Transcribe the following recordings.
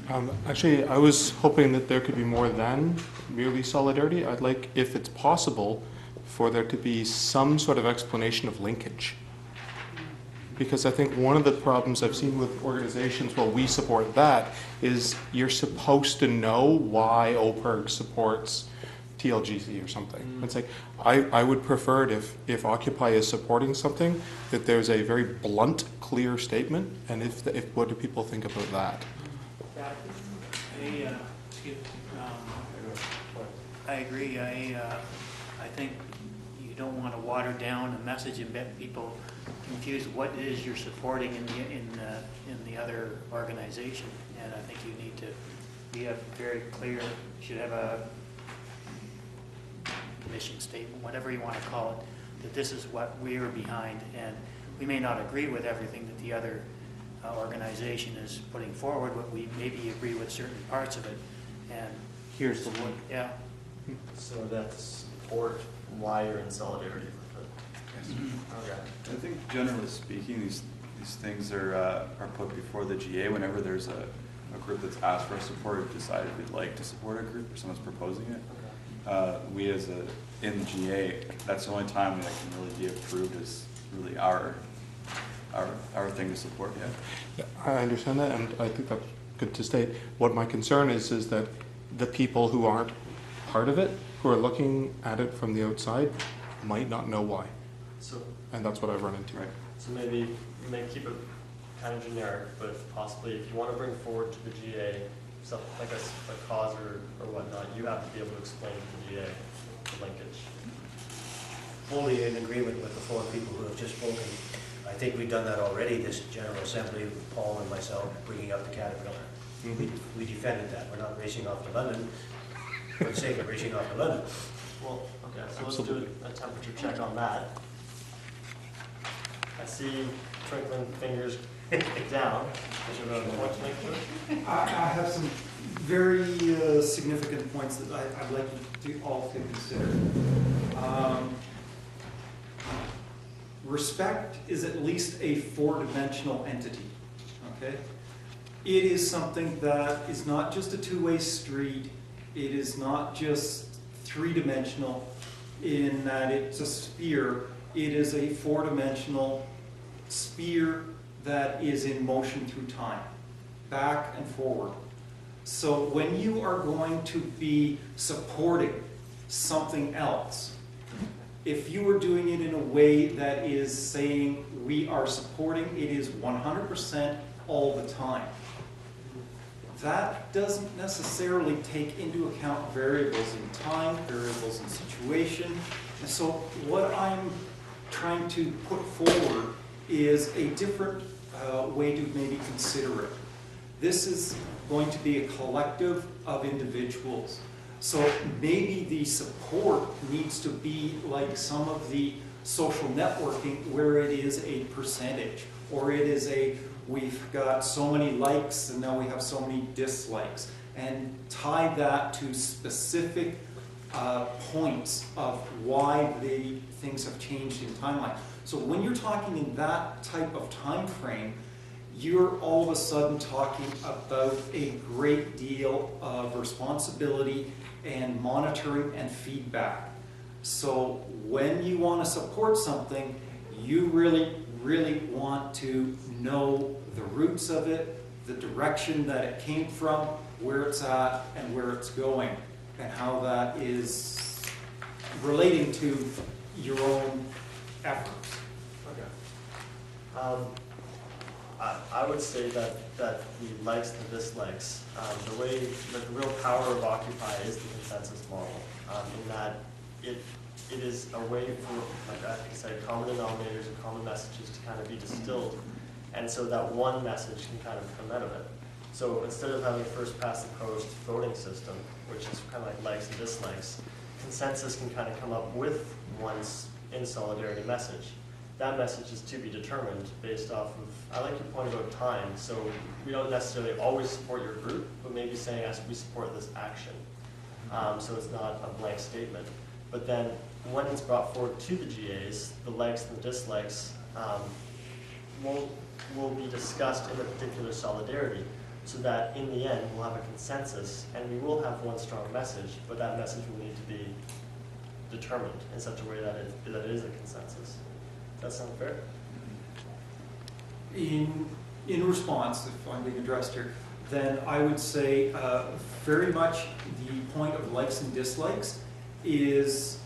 Actually, I was hoping that there could be more than merely solidarity. I'd like, if it's possible, for there to be some sort of explanation of linkage. Because I think one of the problems I've seen with organizations, well, we support that, is you're supposed to know why OPERG supports TLGC or something. It's like, I would prefer it if Occupy is supporting something, that there's a very blunt, clear statement, and if what do people think about that? I agree. I think you don't want to water down a message and get people confused what it is you're supporting in the other organization. And I think you need to be very clear. You should have a mission statement, whatever you want to call it, that this is what we are behind. And we may not agree with everything that the other organization is putting forward, but we maybe agree with certain parts of it. And Here's the one. yeah. So that's support why you're in solidarity with it. Yes. Okay. I think generally speaking, these things are put before the GA whenever there's a group that's asked for support or decided we'd like to support a group or someone's proposing it. Okay. We in the GA, that's the only time that can really be approved is really our thing to support. Yeah, I understand that, and I think that's good to state. What my concern is that the people who aren't part of it, who are looking at it from the outside, might not know why. So, And that's what I've run into. Right. so maybe you may keep it kind of generic, but possibly if you want to bring forward to the GA something like a cause or whatnot, you have to be able to explain to the GA the linkage. Fully in agreement with the four people who have just spoken. I think we've done that already, this General Assembly, with Paul and myself bringing up the Caterpillar. We defended that. We're not racing off to London for the sake of racing off to London. Well, okay, so Absolutely. let's do a temperature check on that. I see twinkling fingers down. Is there another point to make sure? I have some very significant points that I'd like you to all to consider. Respect is at least a four-dimensional entity, okay? It is something that is not just a two-way street. It is not just three-dimensional in that it's a sphere. It is a four-dimensional sphere that is in motion through time, back and forward. So when you are going to be supporting something else, if you are doing it in a way that is saying we are supporting, it is 100% all the time. That doesn't necessarily take into account variables in time, variables in situation. And so what I'm trying to put forward is a different way to maybe consider it. This is going to be a collective of individuals. So maybe the support needs to be like some of the social networking where it is a percentage, or it is a, we've got so many likes and now we have so many dislikes, and tie that to specific points of why the things have changed in timeline. So when you're talking in that type of time frame, you're all of a sudden talking about a great deal of responsibility and monitoring and feedback. So when you want to support something, you really want to know the roots of it, the direction that it came from, where it's at, and where it's going, and how that is relating to your own efforts. Okay. I would say that the likes and dislikes, the way that the real power of Occupy is the consensus model, in that it is a way for, like I think I said, common denominators and common messages to kind of be distilled, and so that one message can kind of come out of it. So instead of having a first past the post voting system, which is kind of like likes and dislikes, consensus can kind of come up with one's in solidarity message. That message is to be determined based off of, I like your point about time, so we don't necessarily always support your group, but maybe saying as we support this action. So it's not a blank statement. But then when it's brought forward to the GAs, the likes and the dislikes will be discussed in a particular solidarity. so that in the end, we'll have a consensus, and we will have one strong message, but that message will need to be determined in such a way that it is a consensus. Does that sound fair? In response, if I'm being addressed here, then I would say very much the point of likes and dislikes is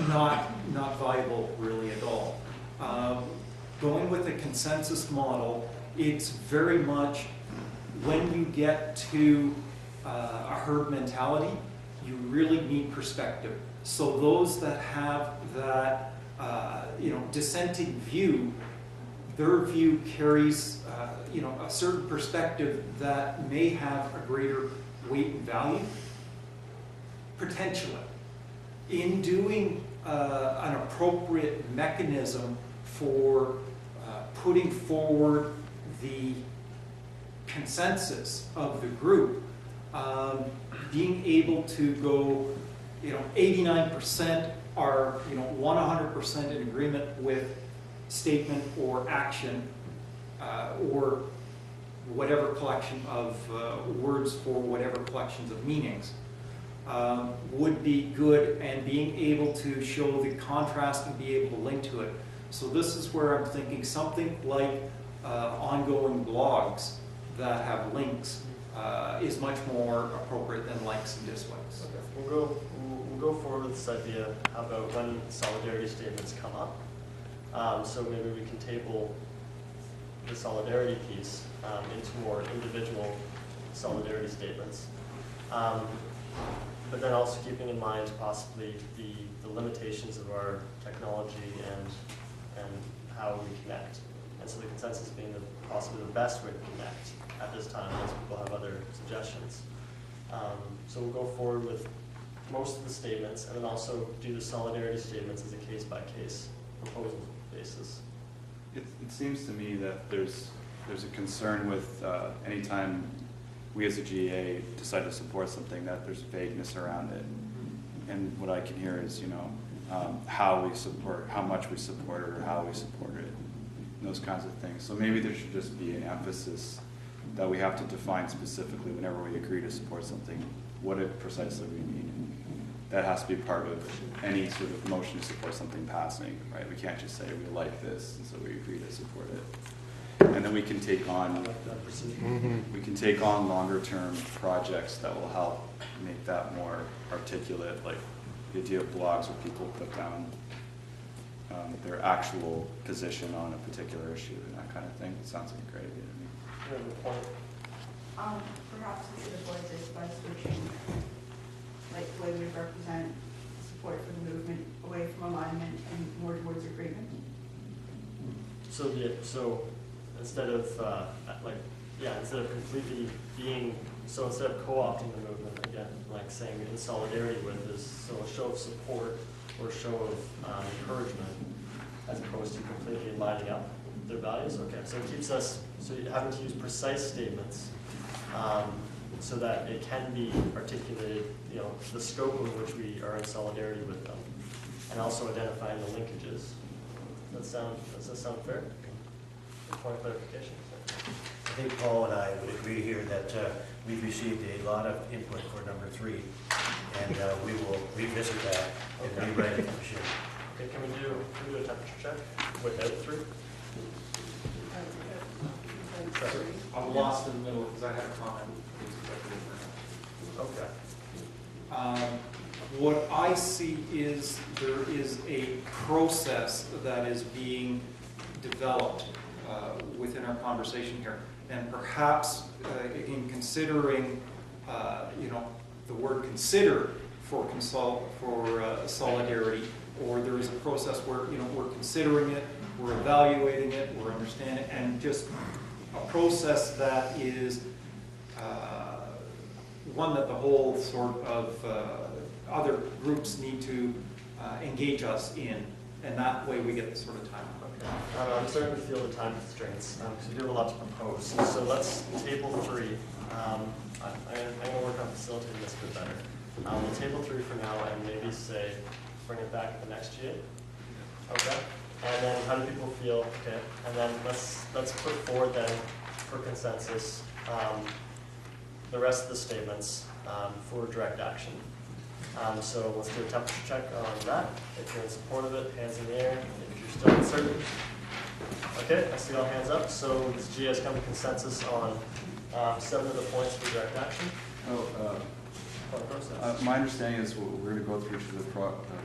not viable really at all. Going with a consensus model, it's very much when you get to a herd mentality, you really need perspective. So those that have that dissenting view, their view carries a certain perspective that may have a greater weight and value, potentially. In doing an appropriate mechanism for putting forward the consensus of the group, being able to go, 89% are, 100% in agreement with statement or action, or whatever collection of words for whatever collections of meanings, would be good, and being able to show the contrast and be able to link to it. So this is where I'm thinking something like ongoing blogs that have links is much more appropriate than likes and dislikes. Okay. We'll go forward with this idea. How about when solidarity statements come up? So maybe we can table the solidarity piece into more individual solidarity statements. But then also keeping in mind possibly the limitations of our technology and how we connect. And so the consensus being possibly the best way to connect at this time, unless people have other suggestions. So we'll go forward with most of the statements, and then also do the solidarity statements as a case-by-case proposal basis. It seems to me that there's a concern with anytime we as a GA decide to support something, that there's vagueness around it. And what I can hear is, how we support, how much we support it, or how we support it, and those kinds of things. So maybe there should just be an emphasis that we have to define specifically whenever we agree to support something, what it precisely we mean. That has to be part of any sort of motion to support something passing, right? We can't just say we like this, and so we agree to support it. And then we can take on longer term projects that will help make that more articulate, like the idea of blogs where people put down their actual position on a particular issue and that kind of thing. It sounds like a great idea to me. You have a point? Perhaps we should avoid this by switching, like the way we represent support for the movement away from alignment and more towards agreement. So instead of instead of completely being, so instead of co-opting the movement again, like saying in solidarity with is, so a show of support or a show of encouragement, as opposed to completely lining up their values. Okay, so it keeps us, so you're having to use precise statements so that it can be articulated, the scope in which we are in solidarity with them, and also identifying the linkages. Does that sound fair? Point of clarification. I think Paul and I would agree here that we've received a lot of input for number 3, and we will revisit that and rewrite it for sure. Okay, can we do a temperature check without 3? I'm lost in the middle because I had a comment. Okay. What I see is there is a process that is being developed within our conversation here, and perhaps in considering, the word "consider" for solidarity, or there is a process where we're considering it, we're evaluating it, we're understanding it, and just a process that is one that the whole sort of other groups need to engage us in, and that way we get the sort of time. Okay. I'm starting to feel the time constraints because we do have a lot to propose. So let's table 3. I'm going to work on facilitating this a bit better. We'll table 3 for now, and maybe say bring it back at the next GA. Okay. And then how do people feel? Okay. And then let's put forward then for consensus, the rest of the statements for direct action. So let's do a temperature check on that. If you're in support of it, hands in the air. If you're still uncertain. Okay, I see all hands up. So this GA has come to consensus on 7 of the points for direct action. My understanding is we're going to go through each of the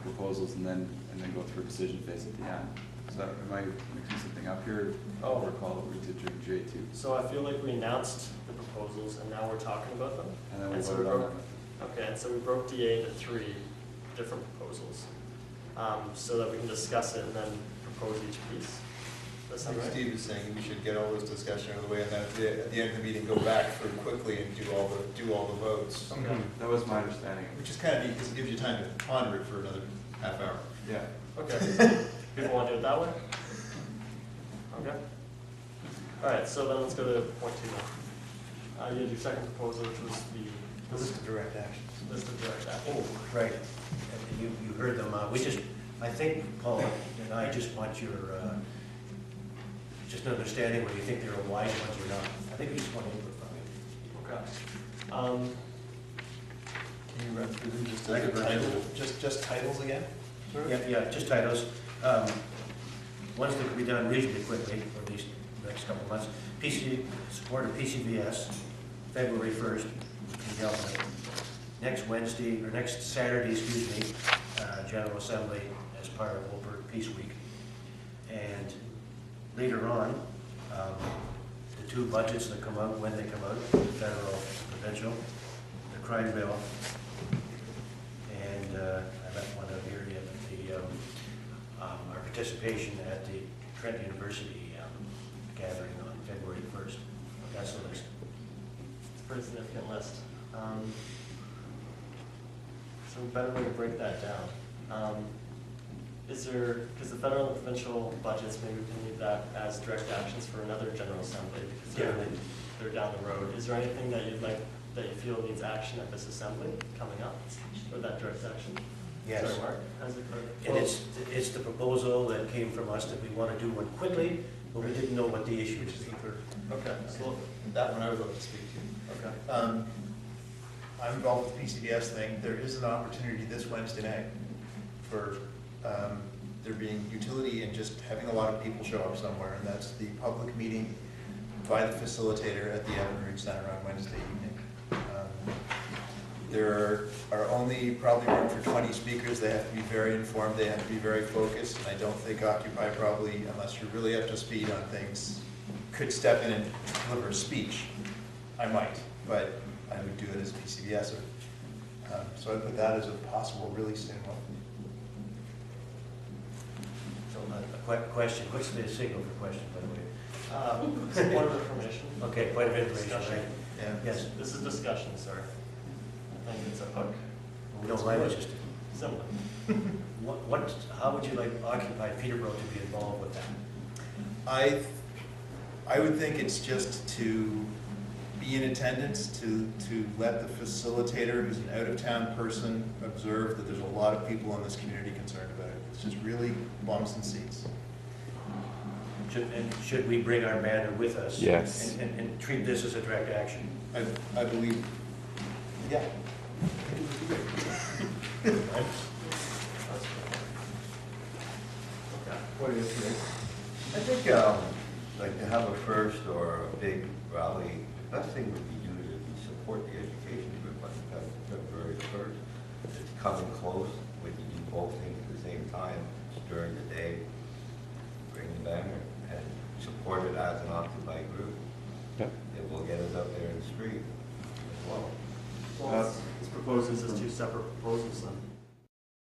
proposals and then go through a decision phase at the end. So am I mixing something up here? I'll recall what we did during GA2. So I feel like we announced the proposals and now we're talking about them. And then we And so voted we on broke- them. Okay, and so we broke DA into 3 different proposals, so that we can discuss it and then propose each piece. Does that sound Like right? Steve is saying, we should get all this discussion out of the way, and then at the end of the meeting, go back pretty quickly and do all the votes. Okay. That was my understanding. Which is kind of neat, because it gives you time to ponder it for another half hour. Yeah. Okay. People want to do it that way? Okay. All right, so then let's go to point 2 now. You had your second proposal, which was the List of direct actions. list of direct action. Oh, right. And you heard them. I think, Paul and I just want your, just an understanding whether you think they're a wise ones or not. I think we just want input from you. Okay. Can you run through them just I could run through them. just titles again? Yeah, just titles. Ones that can be done reasonably quickly, or at least the next couple of months. Support of PCVS, February 1st. Next Wednesday, or next Saturday, excuse me, General Assembly as part of Wilbur Peace Week. And later on, the 2 budgets that come out, when they come out, the federal, provincial, the crime bill, and I left one out here yet, our participation at the Trent University gathering on February 1st. That's the list. It's a pretty significant list. So a better way to break that down. Is there, because the federal and provincial budgets, maybe we can leave that as direct actions for another General Assembly, because they're down the road. Is there anything that you'd like, that you feel needs action at this assembly coming up for that direct action? Yes. Sorry, Mark, how's it going? And it's the proposal that came from us that we want to do one quickly, but we didn't know what the issue Which is. is the third. Okay, so, That one I would love to speak to. okay. I'm involved with the PCBS thing. There is an opportunity this Wednesday night for there being utility and just having a lot of people show up somewhere, and that's the public meeting by the facilitator at the Evan Root Center on Wednesday evening. There are only probably room for 20 speakers. They have to be very informed, they have to be very focused, and I don't think Occupy probably, unless you're really up to speed on things, could step in and deliver a speech. I might, but I would do it as PCBS. So I put that as a possible really soon one. So a question, what's the signal for question, by the way? Point of information. Okay, point of information, Discussion. right? Yeah. Yes, This is discussion, sir. I think it's a hook. we don't mind, it's just, Similar. how would you like Occupy Peterborough to be involved with that? I would think it's just to be in attendance, to let the facilitator, who's an out-of-town person, observe that there's a lot of people in this community concerned about it. It's just really bums and seats. Should we bring our banner with us? Yes. And treat this as a direct action? I believe, yeah. What do you think? I think, like to have a first or a big rally, the best thing would be do to support the education group. I think that's the very first. It's coming close, we can do both things at the same time during the day, bring the banner and support it as an occupied group. Yep. It will get us out there in the street as well. Well, let's propose this as 2 separate proposals then.